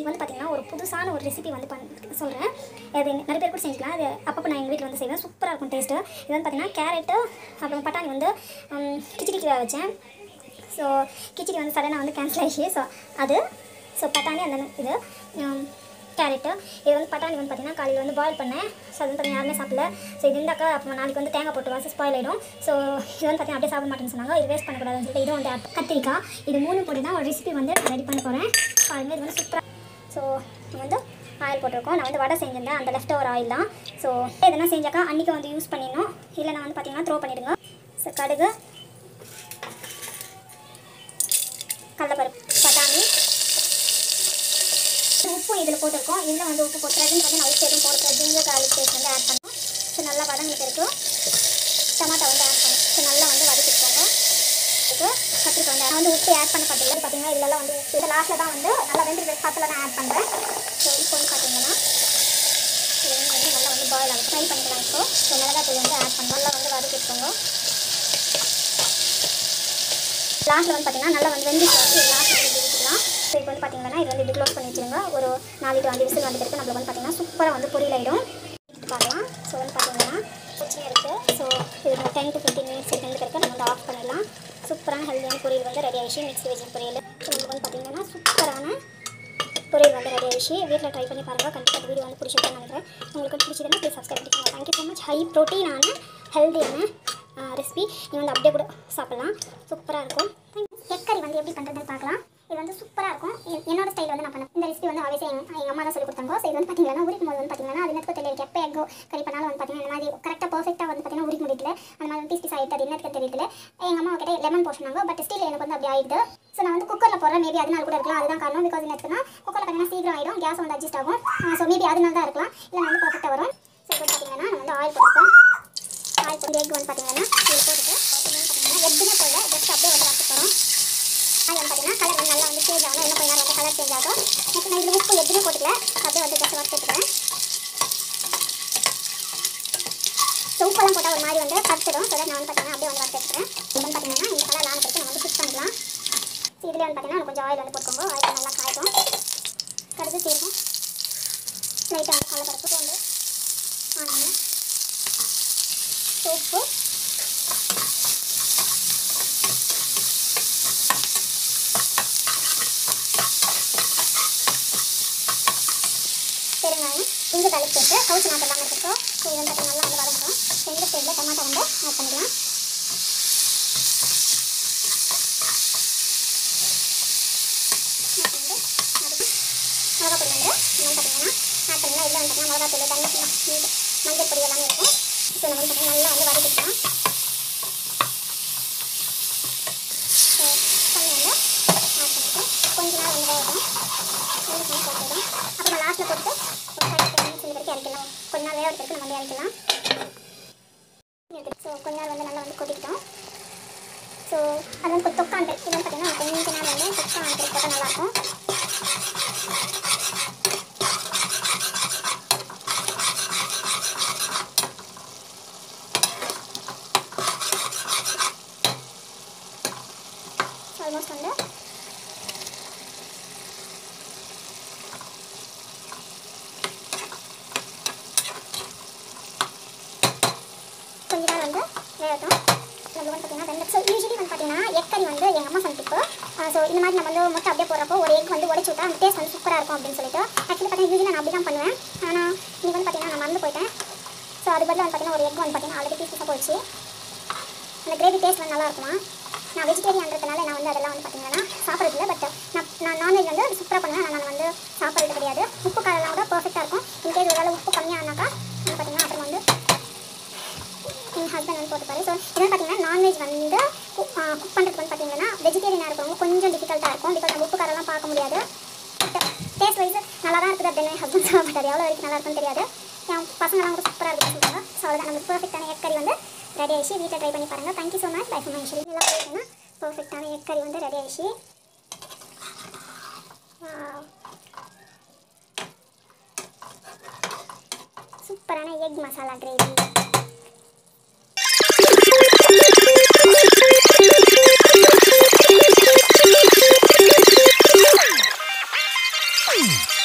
இன்றைக்கி வந்து பார்த்திங்கன்னா ஒரு புதுசான ஒரு ரெசிபி வந்து சொல்கிறேன். அது நிறைய பேர் கூட செஞ்சுக்கலாம். அது அப்பப்போ நான் எங்கள் வீட்டில் வந்து செய்வேன். சூப்பராக இருக்கும் டேஸ்ட்டு. இது வந்து பார்த்திங்கன்னா கேரட்டு அப்புறம் பட்டாணி வந்து கிச்சடிக்கு வேக வச்சேன். ஸோ கிச்சடி வந்து சடனாக வந்து கேன்சல் ஆகிடுச்சு. ஸோ பட்டாணி அந்த இது கேரட்டு இது வந்து பட்டாணி வந்து பார்த்திங்கன்னா காலையில் வந்து பாயில் பண்ணேன். ஸோ அது வந்து பார்த்திங்கன்னா யாருமே சாப்பிடல. ஸோ இது இருந்தாக்கா அப்புறம் நாளைக்கு வந்து தேங்காய் போட்டு வாசி ஸ்பாயில் ஆகிடும். ஸோ இது வந்து பார்த்திங்கன்னா அப்படியே சாப்பிட மாட்டேன்னு சொன்னாங்க. இது வேஸ்ட் பண்ணக்கூடாதுன்னு சொல்லிட்டு இது வந்து கத்திரிக்காய் இது 3 போட்டு தான் ஒரு ரெசிபி வந்து ரெடி பண்ண போகிறேன். பாருங்கள் இது வந்து சூப்பராக. ஸோ வந்து ஆயில் போட்டிருக்கோம். நான் வந்து வடை செஞ்சிருந்தேன். அந்த லெஃப்ட் ஓவர் ஆயில் தான். ஸோ எதனா செஞ்சாக்கா அன்றைக்கி வந்து யூஸ் பண்ணிடணும். இல்லை நான் வந்து பார்த்திங்கன்னா த்ரோ பண்ணிவிடுங்க. ஸோ கடுகு, கடலைப்பருப்பு, பட்டாணி, உப்பும் இதில் போட்டிருக்கோம். இதில் வந்து உப்பு போட்டுறதுன்னு வந்து நான் உப்பு எதுவும் போடுறது ஜிஞ்சர் கார்லிக் பேஸ்ட் வந்து ஆட் பண்ணோம். ஸோ நல்லா வதங்கிட்டு இருக்கும். டமாட்டோ வந்து ஆட் பண்ணோம். ஸோ நல்லா வந்து வதக்கிட்டுக்கோங்க. இதுக்கு கத்திரிக்காய் வந்து நான் வந்து உப்பு ஆட் பண்ண பார்த்திங்க பார்த்திங்கன்னா இதெல்லாம் வந்து உப்பு இதை லாஸ்ட்டில் தான் வந்து நல்லா வெந்து பத்தில் தான் ஆட் பண்ணுறேன். ஸோ இப்போ வந்து பார்த்திங்கன்னா இது வந்து நல்லா வந்து பாயில் ஆகும். ஃப்ரை பண்ணிக்கலாம். இப்போ ஸோ மிளகாத்தூள் வந்து ஆட் பண்ணோம். நல்லா வந்து வதக்கிட்டுக்கோங்க. லாஸ்ட்டில் வந்து பார்த்திங்கன்னா நல்லா வந்து வெந்து லாஸ்ட்டில் வந்து வச்சுக்கலாம். ஸோ இப்போ வந்து பார்த்திங்கன்னா இது வந்து இது க்ளோஸ் பண்ணி வச்சுருங்க. ஒரு 4 to 5 விசில் வந்து இருக்குது. நம்மளுக்கு வந்து பார்த்திங்கன்னா சூப்பராக வந்து பொரியல் ஆகிடும். பார்க்கலாம். ஸோ வந்து பார்த்திங்கன்னா பிரச்சனை இருக்குது. ஸோ இது 10 to 15 minutes இருக்குது. நம்ம வந்து ஆஃப் பண்ணிடலாம். சூப்பரான ஹெல்தியான பொரியல் வந்து ரெடி ஆகிடுச்சு. மிக்ஸ் வெஜ் பொரியல். ஸோ உங்களுக்கு வந்து பார்த்திங்கன்னா சூப்பரான பொரியல் வந்து ரெடி ஆகிடுச்சு. வீட்டில் ட்ரை பண்ணி பாருங்கள். கண்டிப்பாக வீடியோ வந்து பிடிச்சிருக்கேன்னு நினைக்கிறேன். உங்களுக்கு பிடிச்சதுன்னா ப்ளீஸ் சப்ஸ்கிரைப் பண்ணிக்கோங்க. Thank you so much. ஹை ப்ரோட்டீனான ஹெல்தியான ரெசிபி நீங்கள் வந்து அப்படியே கூட சாப்பிட்லாம். சூப்பராக இருக்கும். எக் கறி வந்து எப்படி பண்ணுறதுன்னு பார்க்கலாம். இது வந்து சூப்பராக இருக்கும். என்னோட ஸ்டைல் வந்து நான் பண்ணேன். இந்த ரெசிபி வந்து ஆல்வேஸ் எங்கள் அம்மா தான் சொல்லி கொடுத்தாங்க. ஸோ இது வந்து பார்த்திங்கன்னா உரிக்கும் போது வந்து பார்த்திங்கன்னா அது எனக்கு தெரியல. எப்போ எக்கோ கறி பண்ணாலும் வந்து பார்த்திங்கன்னா இந்த மாதிரி கரெக்டாக பர்ஃபெக்டாக வந்து பார்த்திங்கன்னா உரிக்க முடியல. அந்த மாதிரி பீஸ் ஆகிட்டு அது என்னத்துக்கு தெரியல. எங்கள் அம்மா கிட்ட லெமன் போஷனாங்க. பட் ஸ்டில் எனக்கு வந்து அப்படி ஆகிடுது. ஸோ நான் வந்து குக்கரில் போடுறேன். மேபி அதனால கூட இருக்கலாம். அதுதான் காரணம். பிகாஸ் என்னத்துக்குன்னா குக்கரில் பார்த்திங்கன்னா சீக்கிரம் ஆகிடும். கேஸ் வந்து அட்ஜஸ்ட் ஆகும். ஸோ மேபி அதனால தான் இருக்கலாம். இல்லை வந்து பர்ஃபெக்டாக வரும். ஸோ இப்போ பார்த்திங்கன்னா நான் வந்து ஆயில் போட்டுப்பேன். ஆயில் போட்டு எக் வந்து பார்த்திங்கன்னா இதில் போட்டுட்டு பார்த்திங்கன்னா எக்குமே போடல. ஜஸ்ட் அப்படியே வந்து வறுத்து போகிறோம். அது வந்து பார்த்திங்கன்னா கலர் வந்து நல்லா வந்து சேஞ்ச் ஆகும். இன்னும் கொஞ்சம் நேரம் வந்து கலர் சேஞ்ச் ஆகும். நெக்ஸ்ட் நான் இதில் உப்பு எதுவுமே போட்டுக்கல. அப்படியே வந்து ஜஸ்ட் வறுத்துக்கிறேன். ஸோ உப்பெல்லாம் போட்டால் ஒரு மாதிரி வந்து கற்றுடும். ஸோ நான் வந்து பார்த்திங்கன்னா அப்படியே வந்து வறுத்துக்கிறேன். இது வந்து பார்த்திங்கன்னா இந்த கலர் லான பிறகு நம்ம வந்து ஃபிக்ஸ் பண்ணிக்கலாம். ஸோ இதில் வந்து பார்த்திங்கன்னா கொஞ்சம் ஆயில் வந்து போட்டுக்கோங்க. ஆயில் நல்லா காய்க்கும். கடுகு சீரகம் லைட்டாக வந்து கடலைப்பருப்பு வந்து ஆனியன் உப்பு பெருங்காயம் இஞ்சி தள்ளி போட்டு கவுச்சி நாட்டு எல்லாமே எடுத்துக்கோ. ஸோ இது வந்து நல்லா வந்து வதங்கணும். ஸோ இந்த ஸ்டேஜில் டமாட்டோ வந்து ஆட் பண்ணிக்கலாம். மிளகாப்பொடி வந்து என்னென்னு பார்த்தீங்கன்னா ஆட் பண்ணிங்கன்னா இல்லை வந்து பார்த்தீங்கன்னா மிளகாத்தூள் தண்ணி மஞ்சள் பொடி எல்லாமே இருக்கும். ஸோ நம்ம வந்து பார்த்தீங்கன்னா நல்லா வந்து வதக்கிக்கலாம். ஸோ தண்ணி வந்து ஆட் பண்ணிட்டு கொஞ்ச நேரம் வந்து வேகட்டும். போட்டுடும். அப்புறம் லாஸ்ட்டில் போட்டு ஒரு 5 minutes வரைக்கும் இறக்கலாம். கொஞ்ச நாள் வேகிறதுக்கு நம்ம வந்து இறக்கலாம். ஸோ கொஞ்ச நாள் வந்து நல்லா வந்து கொதிக்கிட்டோம். ஸோ அது வந்து தொக்காண்டு இது வந்து பார்த்தீங்கன்னா கொஞ்ச நாள் வந்து தொக்காண்டு போட்டால் நல்லாயிருக்கும். ஆல்மோஸ்ட் வந்து கொஞ்ச நாள் வந்து வேகட்டும். நம்ம வந்து பார்த்திங்கன்னா ரெண்டு ஸோ யூஸ்வலி வந்து பார்த்திங்கன்னா எக் கறி வந்து எங்கள் அம்மா சமைப்பு. ஸோ இந்த மாதிரி நம்ம வந்து முட்டை அப்படியே போடுறப்போ ஒரு எக் வந்து உடச்சி விட்டா அந்த டேஸ்ட் வந்து சூப்பராக இருக்கும் அப்படின்னு சொல்லிட்டு ஆக்சுவலி பார்த்தீங்கன்னா யூஸ்வலி நான் அப்படி தான் பண்ணுவேன். ஆனால் இன்றைக்கி வந்து பார்த்திங்கன்னா நான் மறந்து போயிட்டேன். ஸோ அது பதில் வந்து பார்த்திங்கன்னா ஒரு எக் வந்து பார்த்திங்கன்னா ஆல்ரெடி பீஸாக போயிடுச்சு. அந்த கிரேவி டேஸ்ட் வந்து நல்லா இருக்குமா. நான் வெஜிடேரியன்றதுனால நான் வந்து அதெல்லாம் வந்து பார்த்திங்கன்னா சாப்பிட்றது இல்லை. பட் நான் நான்வெஜ் வந்து சூப்பராக பண்ணுவேன். நான் வந்து சாப்பிட்றது கிடையாது. உப்பு காரெல்லாம் கூட பர்ஃபெக்டாக இருக்கும். இன்கேஸ் ஒரு வேளை உப்பு கம்மியானாக்கா வந்து பார்த்திங்கன்னா அப்புறம் வந்து என் ஹஸ்பண்ட் வந்து போட்டுப்பாரு. ஸோ இதெல்லாம் பார்த்திங்கன்னா நான்வெஜ் வந்து குக் பண்ணுறதுக்கு வந்து பார்த்திங்கன்னா வெஜிடேரியனாக இருக்கிறவங்க கொஞ்சம் டிஃபிகல்ட்டாக இருக்கும். பிகாஸ் நம்ம உப்பு காரெல்லாம் பார்க்க முடியாது. பட் டேஸ்ட் வைஸ் நல்லா தான் இருக்குது அப்படின்னு என் ஹஸ்பண்ட் சொல்ல மாட்டார். எவ்வளோ வரைக்கும் நல்லா இருக்குன்னு தெரியாது. என் பசங்களாம் கூட சூப்பராக இருக்குன்னு சொல்லுவாங்க. ஸோ அதுதான் நம்ம பர்ஃபெக்டான எக் கறி வந்து ரெடி ஆகிடுச்சு. வீட்டில் ட்ரை பண்ணி பாருங்கள். Thank you so much. Bye for my shell. எல்லாம் பார்த்தீங்கன்னா பர்ஃபெக்டான எக் கறி வந்து ரெடி ஆகிடுச்சு. சூப்பரான எக் மசாலா கிரேவி. Boom!